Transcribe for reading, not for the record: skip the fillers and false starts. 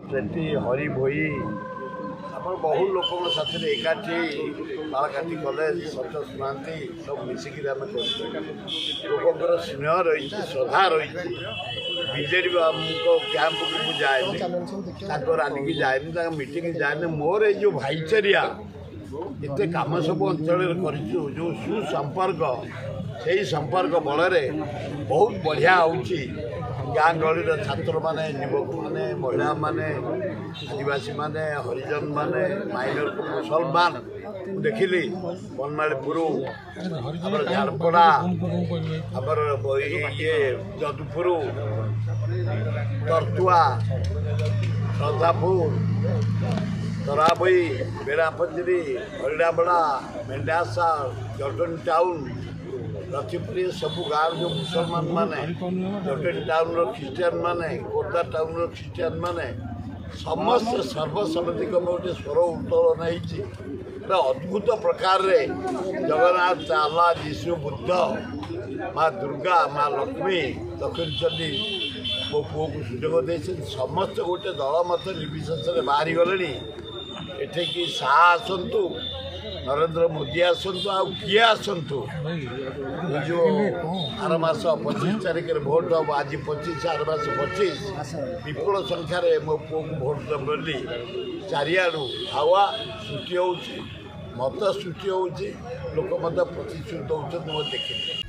सेठी हरि भोई आप बहु लोक साथी एकाठी बालकाटी कलेज सच शुणाती सब मिसिक लोकर स्नेह रही श्रद्धा रही बीजेडी कैंप को जाए राली की जाए मीटिंग जाए मोर ये भाईचारिया एत कम सब अंचल जो सुसंपर्क से संपर्क बल बहुत बढ़िया होची गाँ गहली छात्र माने युवक माने महिला माने आदिवासी माने हरिजन माने माइनर मुसलमान देखिली बनमालीपुर झारपड़ा आमर ये जदुपुर तरतुआ श्रद्धापुर तराबई बेड़ापंजरी हरिडाबड़ा मेंढासा जटन टाउन लक्ष्मीपुरी सबू गाँव जो मुसलमान माने जटन टाउन ख्रीस्टान माने खोर्धा टाउन ख्रीस्टान माने समस्त सर्वसम्मति गोटे स्वर उत्तोलन हो अद्भुत प्रकार रे जगन्नाथ अल्लाह जीशु बुद्ध माँ दुर्गा माँ लक्ष्मी दक्षिण चंडी मो पुओ को सुजोग दे समस्त गोटे दल मत निर्विशेष बाहरी गले एठिकी शाह आसतु नरेंद्र मोदी आसतु आ किए आसतु जो आर मास 25 तारिख भोट हम आज 25 आर मास 25 विपुल संख्यार मो पुओ को भोट देवी चारिआडू हावा सृष्टि हो मत सृष्टि हो लोक मत प्रतिश्रुत होते देखिए।